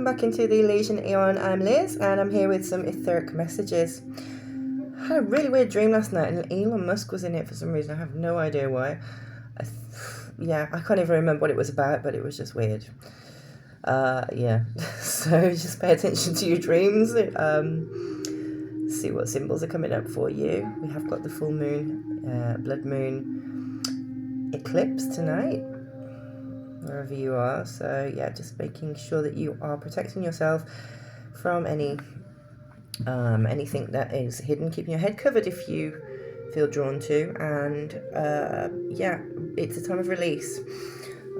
welcome back into the Elizian Aeon. I'm Liz and I'm here with some etheric messages. I had a really weird dream last night and Elon Musk was in it for some reason. I have no idea why. I can't even remember what it was about, but it was just weird. So just pay attention to your dreams. See what symbols are coming up for you. We have got the full moon, blood moon eclipse tonight, wherever you are. So yeah, just making sure that you are protecting yourself from anything that is hidden, keeping your head covered if you feel drawn to, and it's a time of release.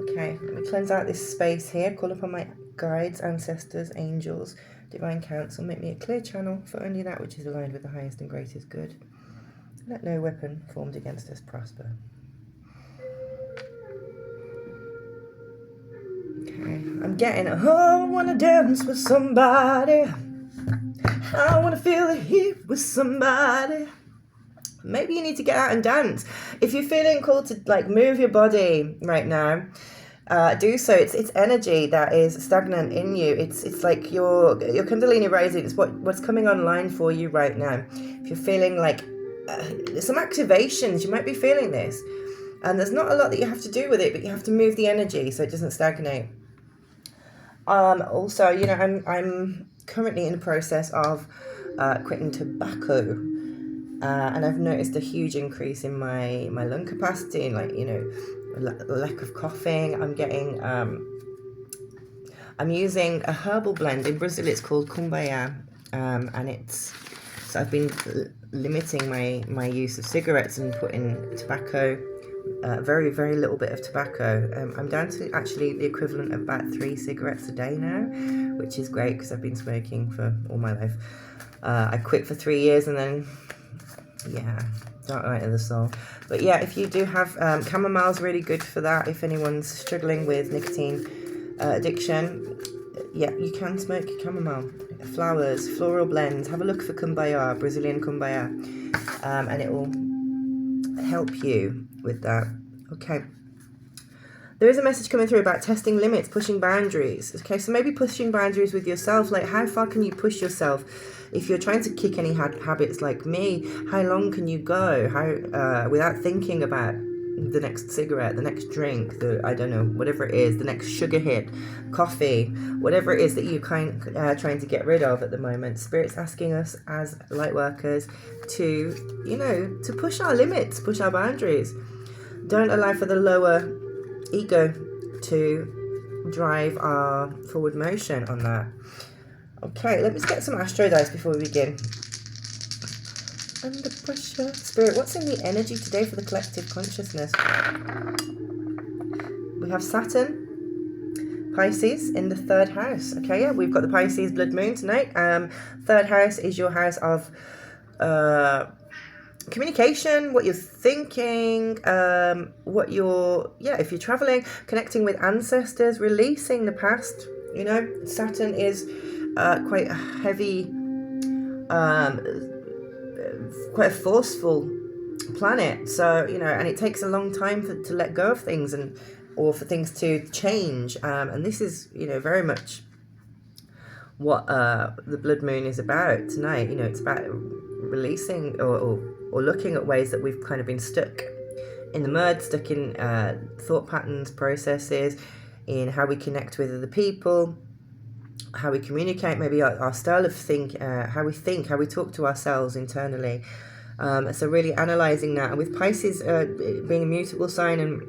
Okay, let me cleanse out this space here, call upon my guides, ancestors, angels, divine counsel, make me a clear channel for only that which is aligned with the highest and greatest good. Let no weapon formed against us prosper. Okay, I'm getting I wanna dance with somebody. I wanna feel the heat with somebody. Maybe you need to get out and dance. If you're feeling called to like move your body right now, do so. It's energy that is stagnant in you. It's like your Kundalini rising. It's what's coming online for you right now. If you're feeling like some activations, you might be feeling this. And there's not a lot that you have to do with it, but you have to move the energy so it doesn't stagnate. Also, you know, I'm currently in the process of quitting tobacco, and I've noticed a huge increase in my lung capacity, and like, you know, lack of coughing. I'm using a herbal blend in Brazil. It's called Kumbaya, and so I've been limiting my use of cigarettes and putting tobacco. Very, very little bit of tobacco. I'm down to actually the equivalent of about 3 cigarettes a day now, which is great because I've been smoking for all my life. I quit for 3 years and then, dark night of the soul. But yeah, if you do have chamomile's really good for that. If anyone's struggling with nicotine addiction, you can smoke chamomile. Flowers, floral blends. Have a look for Kumbaya, Brazilian Kumbaya, and it will help you with that. Okay, there is a message coming through about testing limits, pushing boundaries. Okay, so maybe pushing boundaries with yourself. Like, how far can you push yourself? If you're trying to kick any habits like me, how long can you go? How without thinking about the next cigarette, the next drink, whatever it is, the next sugar hit, coffee, whatever it is that you're trying to get rid of at the moment. Spirit's asking us as light workers to push our limits, push our boundaries. Don't allow for the lower ego to drive our forward motion on that. Okay, let me just get some astro dice before we begin. Under pressure. Spirit, what's in the energy today for the collective consciousness? We have Saturn, Pisces in the 3rd house. Okay, yeah, we've got the Pisces blood moon tonight. 3rd house is your house of communication, what you're thinking, if you're traveling, connecting with ancestors, releasing the past. You know, Saturn is quite a heavy, quite a forceful planet. So, you know, and it takes a long time to let go of things or for things to change. And this is, you know, very much what the blood moon is about tonight. You know, it's about releasing or looking at ways that we've kind of been stuck in the mud, stuck in thought patterns, processes, in how we connect with other people, how we communicate, maybe our style of how we think, how we talk to ourselves internally. So really analysing that. And with Pisces being a mutable sign, and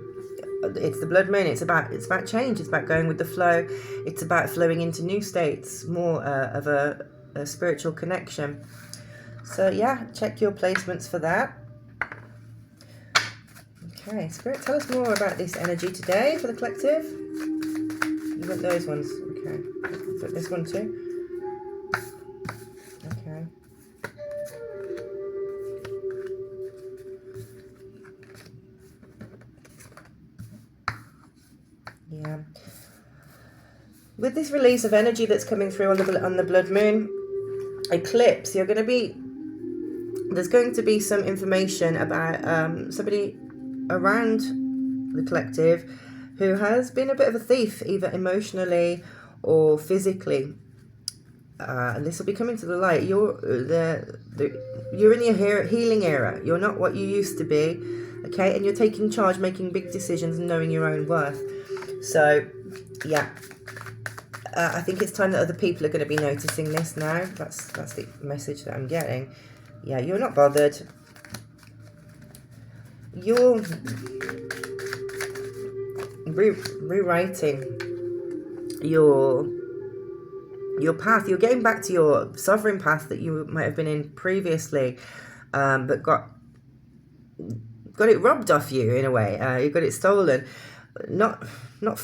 it's the blood moon, it's about change, it's about going with the flow, it's about flowing into new states, more of a spiritual connection. So yeah, check your placements for that. Okay, Spirit, tell us more about this energy today for the collective. You got those ones. Okay. Got this one too. Okay. Yeah. With this release of energy that's coming through on the blood moon eclipse, there's going to be some information about somebody around the collective who has been a bit of a thief, either emotionally or physically. And this will be coming to the light. You're in your healing era. You're not what you used to be, okay? And you're taking charge, making big decisions, and knowing your own worth. So, yeah, I think it's time that other people are going to be noticing this now. That's the message that I'm getting. Yeah, you're not bothered. You're rewriting your path. You're getting back to your sovereign path that you might have been in previously, but got it robbed off you in a way. You got it stolen, not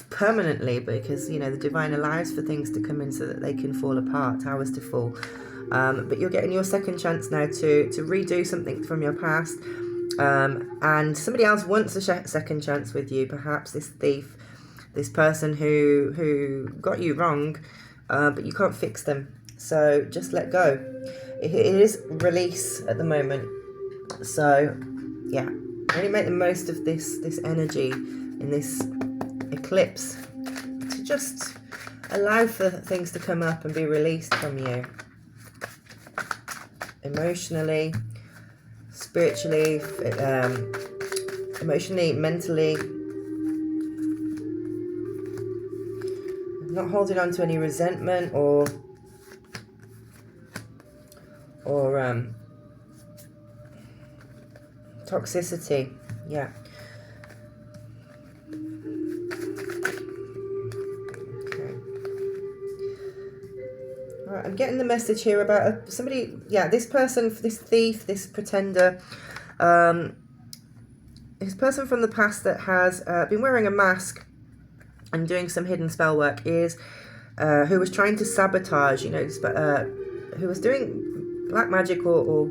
permanently, because you know the divine allows for things to come in so that they can fall apart, towers to fall. But you're getting your second chance now to redo something from your past, and somebody else wants a second chance with you. Perhaps this thief, this person who got you wrong. But you can't fix them, so just let go. It is release at the moment, so yeah, really make the most of this energy in this eclipse to just allow for things to come up and be released from you, emotionally, spiritually, emotionally, mentally. Not holding on to any resentment or toxicity. Yeah. Okay. All right, I'm getting the message here about somebody. Yeah, this person, this thief, this pretender, this person from the past that has been wearing a mask and doing some hidden spell work, is who was trying to sabotage, you know, who was doing black magic or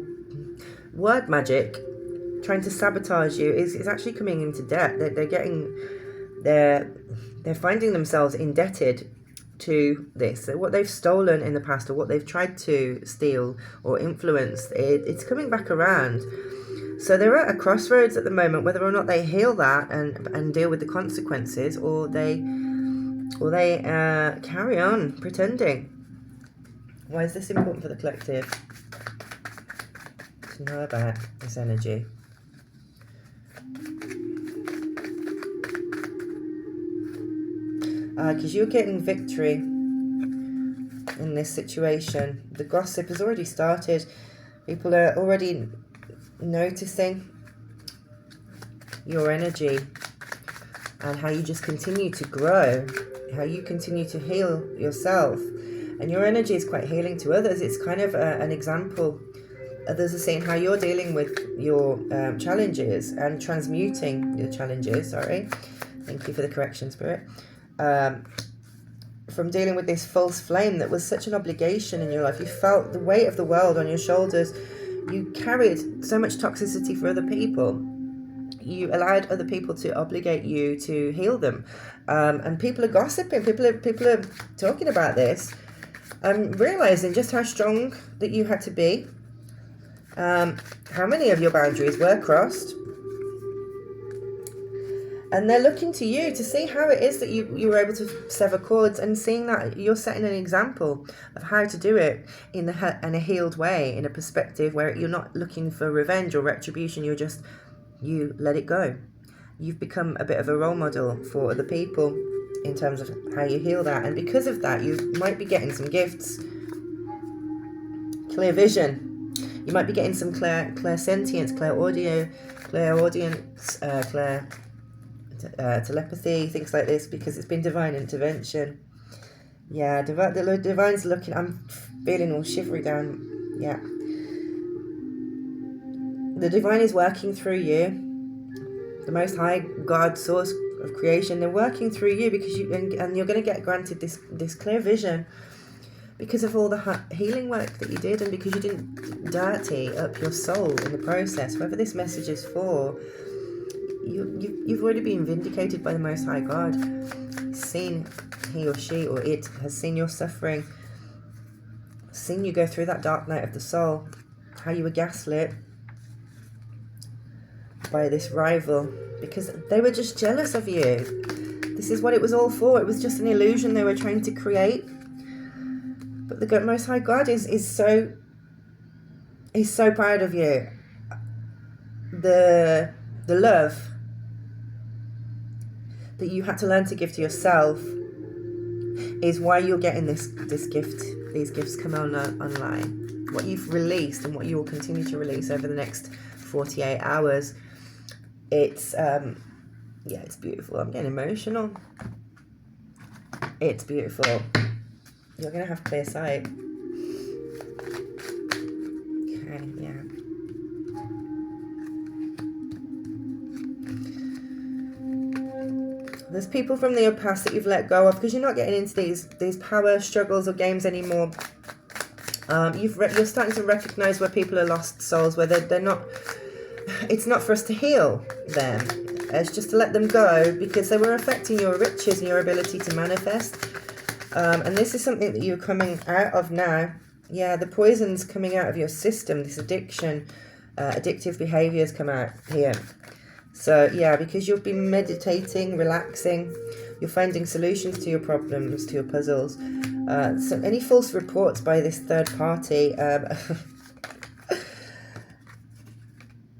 word magic, trying to sabotage you, is actually coming into debt. They're finding themselves indebted to this. So what they've stolen in the past, or what they've tried to steal or influence, it's coming back around. So they're at a crossroads at the moment, whether or not they heal that and deal with the consequences, or they carry on pretending. Why is this important for the collective to know about this energy? Because you're getting victory in this situation. The gossip has already started. People are already noticing your energy and how you just continue to grow, how you continue to heal yourself, and your energy is quite healing to others. It's kind of an example. Others are seeing how you're dealing with your challenges and transmuting your challenges. Sorry, thank you for the correction, Spirit. From dealing with this false flame that was such an obligation in your life. You felt the weight of the world on your shoulders. You carried so much toxicity for other people. You allowed other people to obligate you to heal them. And people are gossiping. People are talking about this. Realizing just how strong that you had to be. How many of your boundaries were crossed. And they're looking to you to see how it is that you were able to sever cords, and seeing that you're setting an example of how to do it in a healed way, in a perspective where you're not looking for revenge or retribution. You let it go. You've become a bit of a role model for other people in terms of how you heal that. And because of that, you might be getting some gifts. Clear vision. You might be getting some clairsentience, clairaudience, telepathy, things like this, because it's been divine intervention. Yeah, the divine's looking. I'm feeling all shivery down. Yeah, the divine is working through you. The Most High God, source of creation, they're working through you because and you're going to get granted this clear vision because of all the healing work that you did, and because you didn't dirty up your soul in the process. Whoever this message is for, you've already been vindicated by the Most High God. Seen, he or she or it has seen your suffering, seen you go through that dark night of the soul, how you were gaslit by this rival because they were just jealous of you. This is what it was all for. It was just an illusion they were trying to create. But the Most High God is so proud of you. The love that you had to learn to give to yourself is why you're getting this gift. These gifts come online. What you've released and what you will continue to release over the next 48 hours. It's it's beautiful. I'm getting emotional. It's beautiful. You're gonna have clear sight. Okay, yeah. There's people from your past that you've let go of because you're not getting into these power struggles or games anymore. You're starting to recognize where people are lost souls, where they're not. It's not for us to heal them. It's just to let them go because they were affecting your riches and your ability to manifest. And this is something that you're coming out of now. Yeah, the poison's coming out of your system. This addiction, addictive behaviors come out here. So yeah, because you've been meditating, relaxing, you're finding solutions to your problems, to your puzzles. So any false reports by this third party,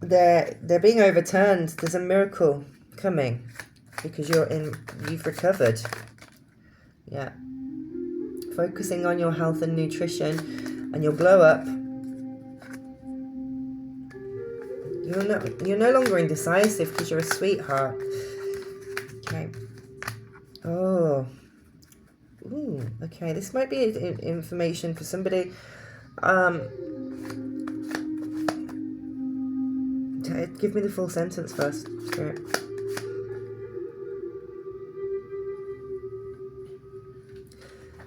they're being overturned. There's a miracle coming because you've recovered. Yeah. Focusing on your health and nutrition and your glow up. You're no longer indecisive because you're a sweetheart. Okay. Oh. Ooh, okay. This might be information for somebody. Give me the full sentence first, Spirit.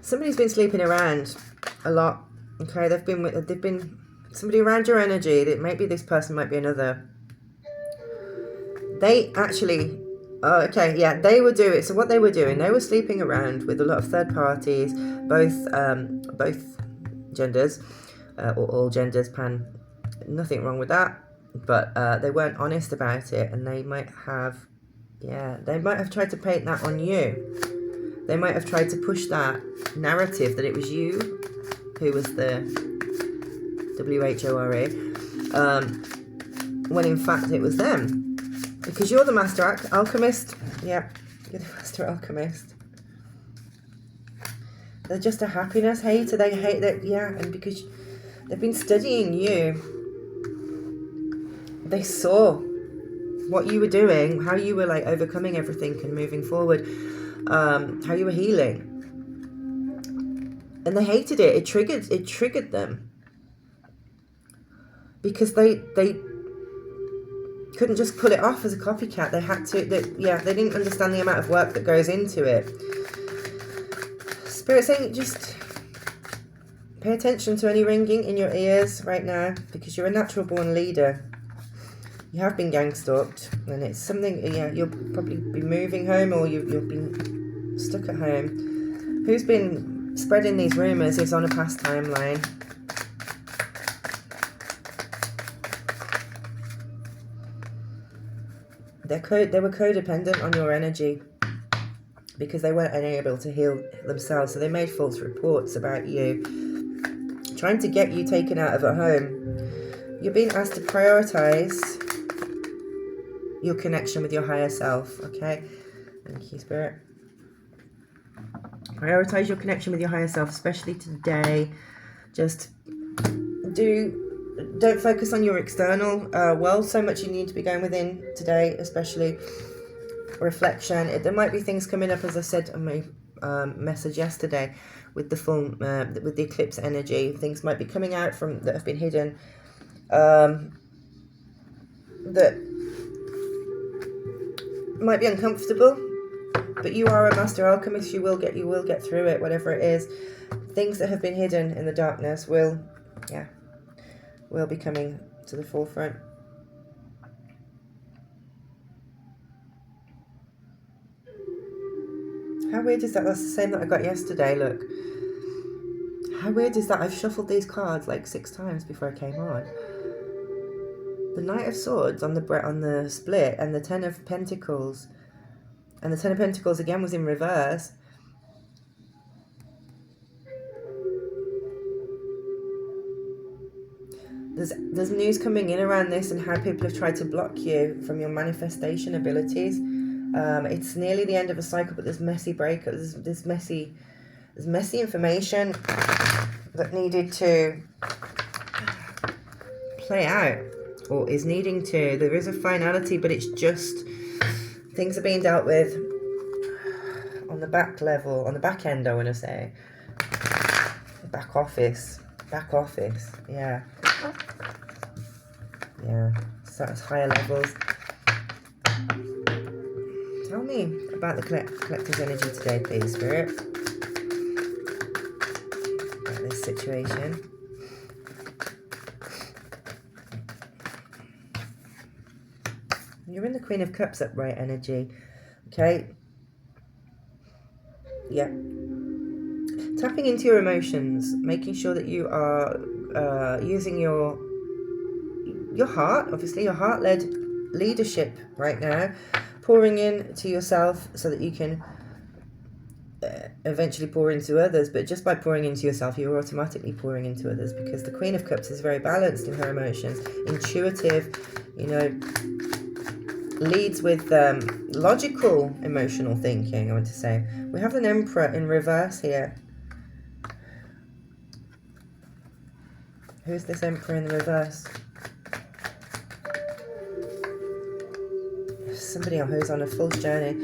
Somebody's been sleeping around a lot. Okay, they've been somebody around your energy. That maybe this person might be another. They actually, okay, yeah, they would do it. So what they were doing, they were sleeping around with a lot of third parties, both genders, or all genders. Nothing wrong with that. But they weren't honest about it, and they might have tried to paint that on you. They might have tried to push that narrative that it was you who was the WHORE, when in fact it was them. Because you're the master alchemist. Yeah, you're the master alchemist. They're just a happiness hater. They hate that, yeah, and because they've been studying you, they saw what you were doing, how you were like overcoming everything and moving forward, how you were healing, and they hated it. It triggered them because they couldn't just pull it off as a copycat. They had to. They didn't understand the amount of work that goes into it. Spirit saying, just pay attention to any ringing in your ears right now because you're a natural born leader. You have been gang stalked, and it's something, you'll probably be moving home, or you've been stuck at home. Who's been spreading these rumours is on a past timeline. They were codependent on your energy because they weren't unable to heal themselves, so they made false reports about you, trying to get you taken out of a home. You're being asked to prioritise your connection with your higher self, okay? Thank you, Spirit. Prioritize your connection with your higher self, especially today. Just don't focus on your external world so much. You need to be going within today, especially reflection. There might be things coming up, as I said on my message yesterday, with the full with the eclipse energy. Things might be coming out from that have been hidden. That might be uncomfortable, but you are a master alchemist. You will get through it, whatever it is. Things that have been hidden in the darkness will be coming to the forefront. How weird is that? That's the same that I got yesterday. Look, how weird is that? I've shuffled these cards like 6 times before I came on. The Knight of Swords on the split, and the Ten of Pentacles, And the Ten of Pentacles again was in reverse. There's news coming in around this and how people have tried to block you from your manifestation abilities. It's nearly the end of a cycle, but there's messy breakups. There's messy information that needed to play out, or is needing to. There is a finality, but it's just things are being dealt with on the back level, on the back end, I want to say. Back office, yeah. Yeah, so it's higher levels. Tell me about the collective's energy today, please, Spirit. About this situation. You're in the Queen of Cups upright energy. Okay. Yeah. Tapping into your emotions, making sure that you are using your heart, obviously your heart-led leadership right now, pouring in to yourself so that you can eventually pour into others. But just by pouring into yourself, you're automatically pouring into others, because the Queen of Cups is very balanced in her emotions, intuitive, you know, leads with logical emotional thinking, I want to say. We have an Emperor in reverse here. Who's this Emperor in the reverse? Somebody who's on a false journey,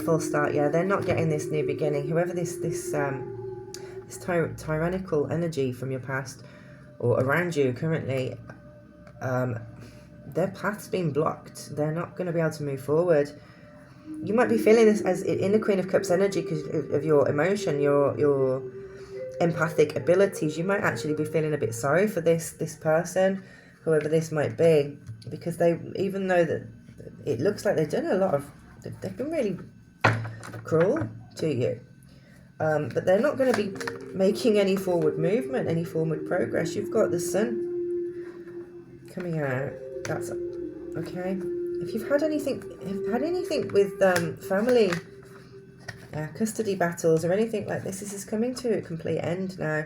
full start. Yeah, they're not getting this new beginning. Whoever this tyrannical energy from your past or around you currently, their path's been blocked. They're not going to be able to move forward. You might be feeling this as in the Queen of Cups energy because of your emotion, your empathic abilities. You might actually be feeling a bit sorry for this person, whoever this might be, because they, even though that it looks like they've done a lot of, they've been really cruel to you, but they're not going to be making any forward movement, any forward progress. You've got the Sun coming out. That's okay. If you've had anything with family, custody battles or anything like this is coming to a complete end now.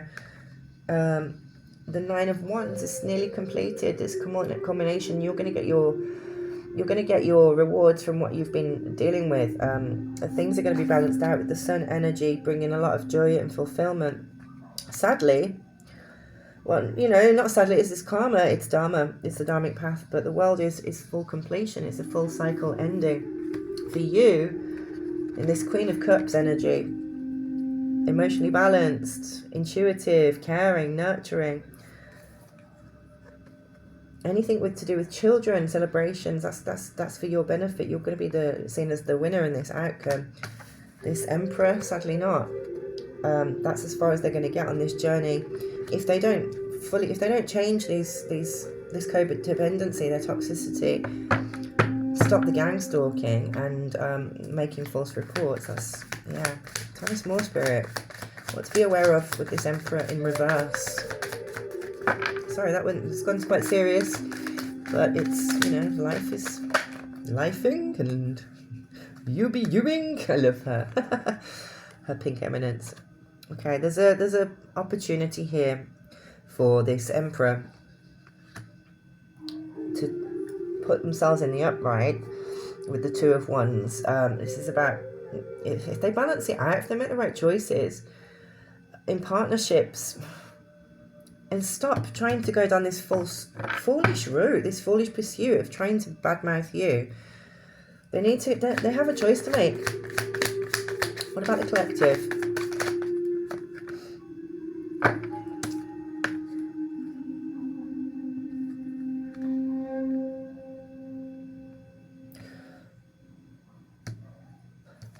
The Nine of Wands is nearly completed. This culmination. You're going to get your rewards from what you've been dealing with. Things are going to be balanced out with the Sun energy, bringing a lot of joy and fulfillment. Sadly, well, you know, not sadly, it's this karma, it's dharma, it's the dharmic path, but the world is full completion. It's a full cycle ending for you in this Queen of Cups energy. Emotionally balanced, intuitive, caring, nurturing. Anything to do with children, celebrations, that's for your benefit. You're going to be seen as the winner in this outcome. This Emperor, sadly not. That's as far as they're going to get on this journey. If they don't change this codependency, their toxicity, stop the gang stalking and making false reports. That's, yeah. Tell us more, Spirit. What to be aware of with this Emperor in reverse. Sorry, it's gone quite serious, but it's, you know, life is lifing and you be youing. I love her. Her pink eminence. Okay, there's a opportunity here for this Emperor to put themselves in the upright with the Two of Wands. This is about if they balance it out, if they make the right choices in partnerships, and stop trying to go down this foolish route, this foolish pursuit of trying to badmouth you. They have a choice to make. What about the collective?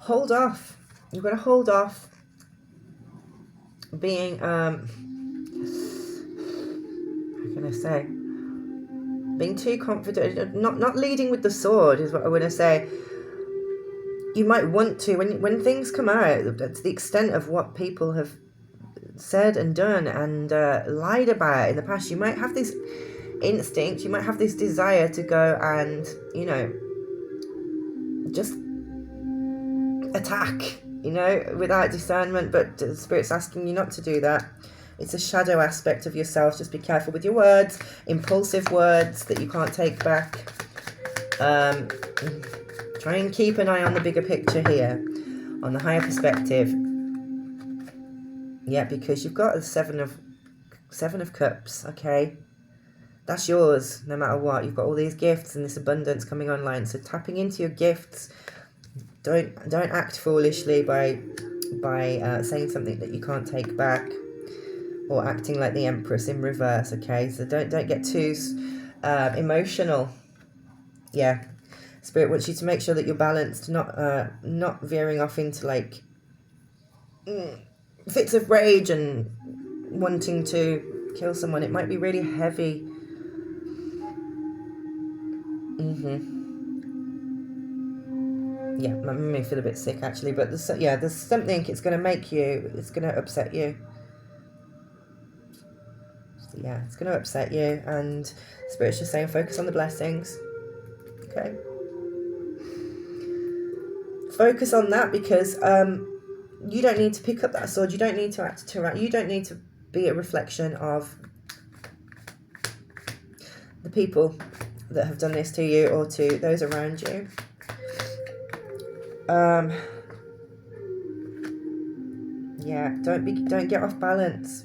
Hold off. You've got to hold off being, how can I say? Being too confident, not leading with the sword is what I want to say. You might want to, when things come out, that's the extent of what people have said and done and lied about in the past, you might have this instinct, you might have this desire to go and, you know, just attack, you know, without discernment, but the Spirit's asking you not to do that. It's a shadow aspect of yourself. Just be careful with your words, impulsive words that you can't take back. Try and keep an eye on the bigger picture here, on the higher perspective. Yeah, because you've got the Seven of Cups, okay? That's yours, no matter what. You've got all these gifts and this abundance coming online. So tapping into your gifts, don't act foolishly by saying something that you can't take back, or acting like the Empress in reverse, okay? So don't get too emotional. Yeah, Spirit wants you to make sure that you're balanced, not veering off into like fits of rage and wanting to kill someone. It might be really heavy. Yeah, I may feel a bit sick actually, but there's something. It's going to upset you. Yeah, it's going to upset you, and Spirit's just saying focus on the blessings. Okay, focus on that, because you don't need to pick up that sword. You don't need to act tyrannical. You don't need to be a reflection of the people that have done this to you or to those around you. Yeah, don't get off balance.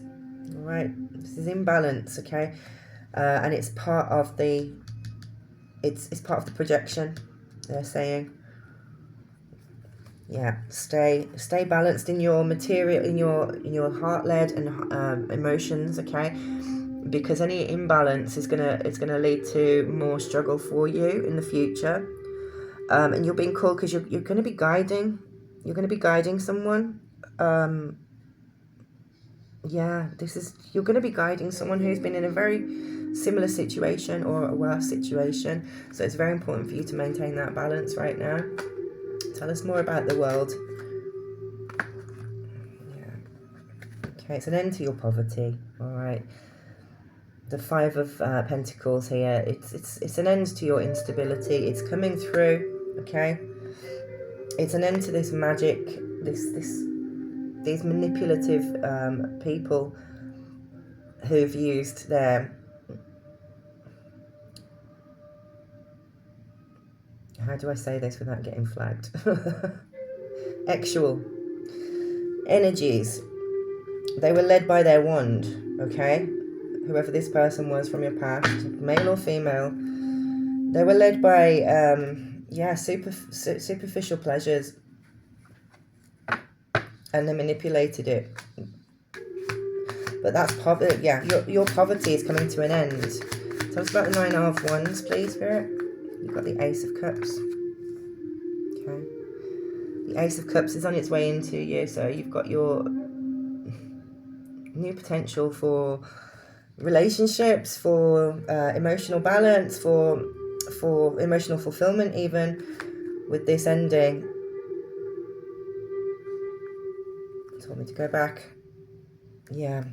All right, this is imbalance, okay? And it's part of the it's part of the projection. They're saying, yeah, stay balanced in your material, in your heart-led and emotions, okay? Because any imbalance is gonna lead to more struggle for you in the future. And you're being called because you're going to be guiding. You're going to be guiding someone. Yeah, you're going to be guiding someone who's been in a very similar situation or a worse situation. So it's very important for you to maintain that balance right now. Tell us more about the world. Yeah. Okay, it's an end to your poverty. All right. The Five of Pentacles here. It's an end to your instability. It's coming through. Okay. It's an end to this magic. These manipulative people who've used their, how do I say this without getting flagged? Actual energies. They were led by their wand, okay? Whoever this person was from your past, male or female, they were led by, superficial pleasures, and they manipulated it. But that's poverty. Yeah, your poverty is coming to an end. Tell us about the Nine of Wands, please, Spirit. You've got the Ace of Cups. Okay. The Ace of Cups is on its way into you, so you've got your new potential for relationships, for emotional balance, for emotional fulfillment, even with this ending. Told me to go back. Yeah.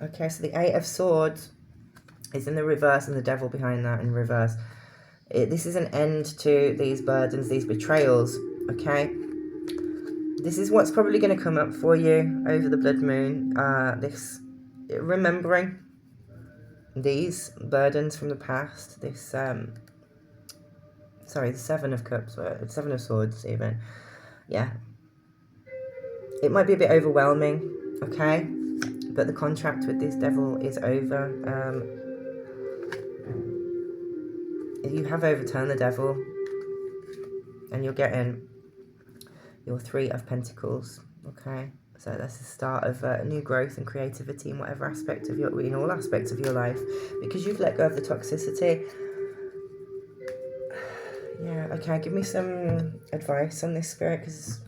Okay, so the Eight of Swords is in the reverse, and the Devil behind that in reverse. This is an end to these burdens, these betrayals, okay? This is what's probably going to come up for you over the blood moon. Remembering these burdens from the past. The Seven of Cups, Seven of Swords even. Yeah. It might be a bit overwhelming, okay? But the contract with this Devil is over. You have overturned the Devil, and you're getting your Three of Pentacles, okay? So that's the start of new growth and creativity in whatever aspect of in all aspects of your life, because you've let go of the toxicity. Yeah, okay, give me some advice on this, Spirit, because,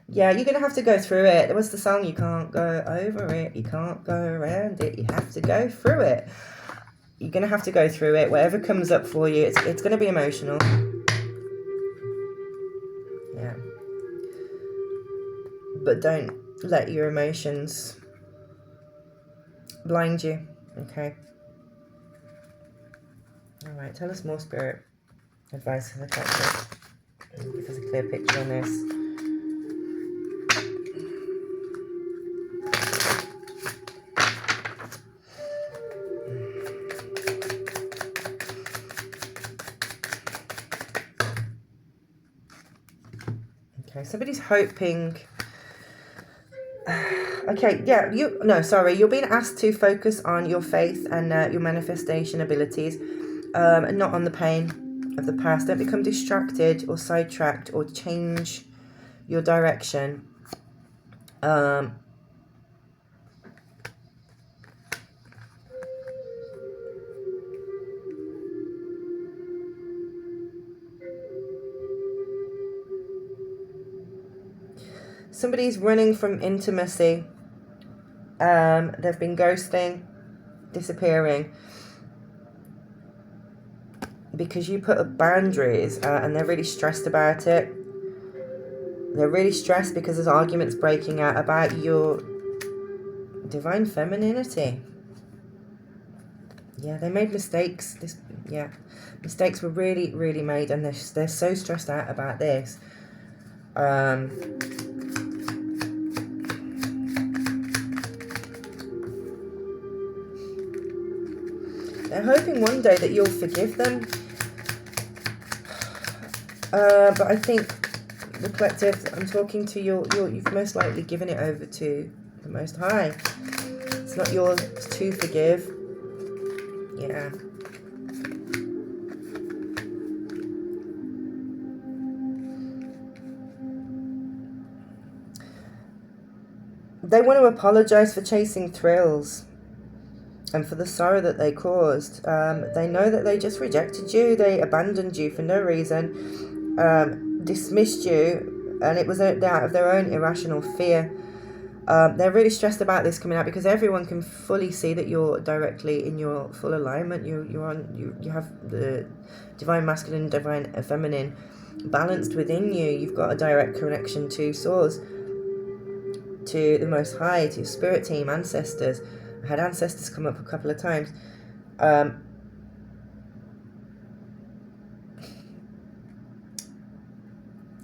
yeah, you're going to have to go through it. What's the song? You can't go over it, you can't go around it, you have to go through it. You're going to have to go through it. Whatever comes up for you, it's going to be emotional. Yeah. But don't let your emotions blind you, okay? All right, tell us more, Spirit. Advice for the collective. If there's a clear picture on this. Okay, somebody's hoping. Okay, yeah, you're being asked to focus on your faith and your manifestation abilities, and not on the pain of the past. Don't become distracted or sidetracked or change your direction. Somebody's running from intimacy. They've been ghosting, disappearing, because you put up boundaries, and they're really stressed about it. They're really stressed because there's arguments breaking out about your divine femininity. Yeah, they made mistakes. Mistakes were really, really made, and they're so stressed out about this. They're hoping one day that you'll forgive them. But I think the collective, I'm talking to you've most likely given it over to the Most High. It's not yours to forgive. Yeah. They want to apologize for chasing thrills and for the sorrow that they caused. They know that they just rejected you. They abandoned you for no reason, dismissed you, and it was out of their own irrational fear. They're really stressed about this coming out because everyone can fully see that you're directly in your full alignment. You have the divine masculine, divine feminine balanced within you. You've got a direct connection to source, to the Most High, to your spirit team, ancestors. I had ancestors come up a couple of times.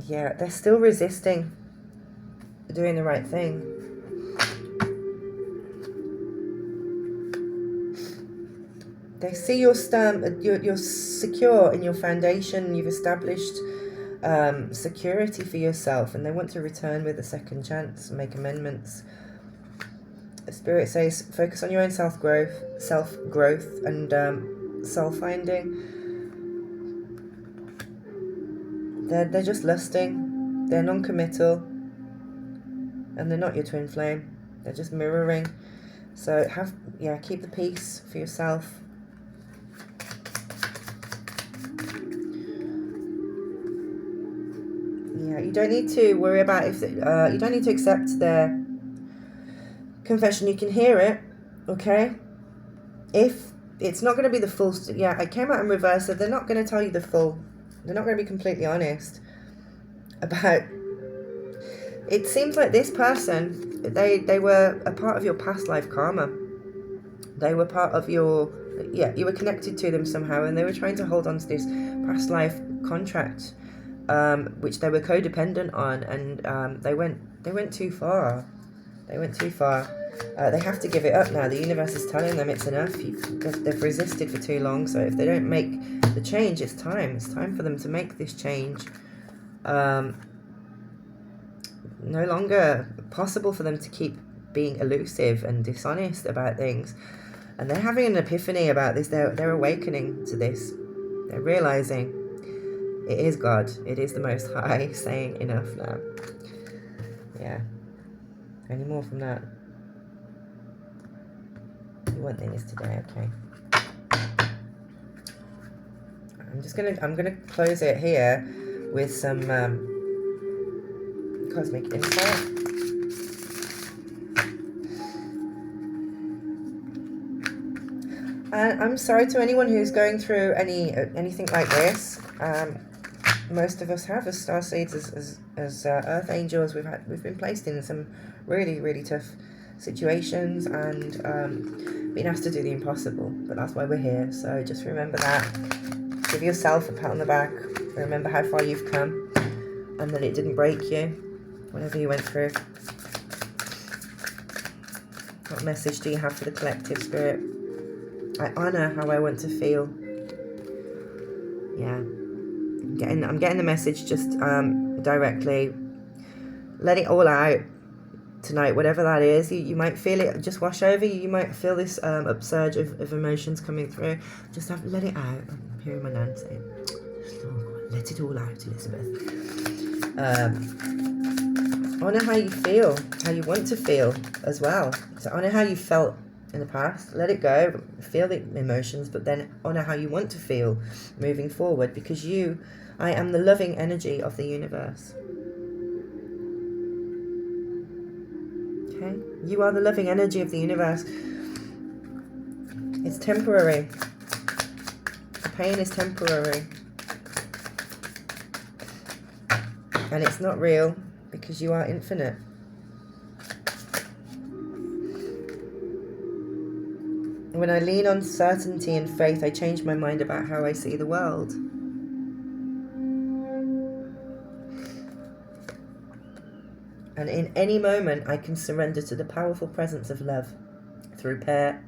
Yeah, they're still resisting doing the right thing. They see you're secure in your foundation. You've established security for yourself, and they want to return with a second chance, make amendments. The Spirit says, focus on your own self-growth and self-finding. They're just lusting. They're non-committal, and they're not your twin flame. They're just mirroring. So keep the peace for yourself. Yeah, you don't need to worry about you don't need to accept their confession. You can hear it, okay? If it's not going to be the full, I came out in reverse, so they're not going to tell you the full. They're not going to be completely honest about. It seems like this person, they were a part of your past life karma. They were part of your, you were connected to them somehow, and they were trying to hold on to this past life contract, which they were codependent on, and they went too far. They went too far. They have to give it up now. The universe is telling them it's enough. They've resisted for too long, so if they don't make the change, it's time. It's time for them to make this change. No longer possible for them to keep being elusive and dishonest about things. And they're having an epiphany about this. They're awakening to this. They're realizing it is God. It is the Most High saying enough now. Yeah. Any more from that? You want things today, okay. I'm gonna close it here with some cosmic insight. And I'm sorry to anyone who's going through anything like this. Most of us have, as starseeds, as earth angels. We've been placed in some really, really tough situations and been asked to do the impossible. But that's why we're here. So just remember that. Give yourself a pat on the back. Remember how far you've come. and that it didn't break you, whatever you went through. What message do you have for the collective, Spirit? I honor how I want to feel. Yeah. I'm getting the message just directly. Let it all out tonight, whatever that is. You might feel it just wash over you. You might feel this upsurge of emotions coming through. Just let it out. I'm hearing my nan say, oh, let it all out, Elizabeth. Honor how you feel, how you want to feel as well. So honor how you felt in the past. Let it go. Feel the emotions, but then honor how you want to feel moving forward, because I am the loving energy of the universe. Okay? You are the loving energy of the universe. It's temporary. The pain is temporary. And it's not real, because you are infinite. When I lean on certainty and faith, I change my mind about how I see the world. And in any moment, I can surrender to the powerful presence of love through prayer,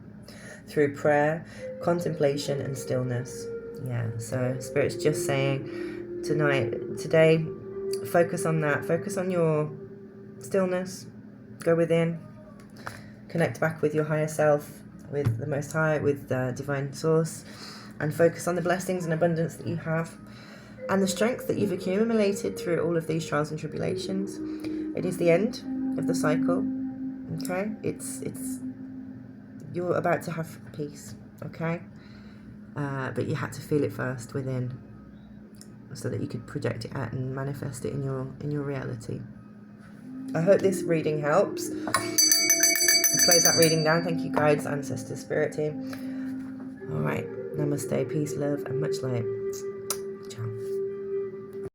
contemplation, and stillness. Yeah, so Spirit's just saying today, focus on that. Focus on your stillness. Go within. Connect back with your higher self, with the Most High, with the Divine Source, and focus on the blessings and abundance that you have and the strength that you've accumulated through all of these trials and tribulations. It is the end of the cycle, okay? You're about to have peace, okay? But you had to feel it first within, so that you could project it out and manifest it in your reality. I hope this reading helps. I close that reading down. Thank you, guides, ancestors, spirit team. All right, namaste, peace, love, and much light.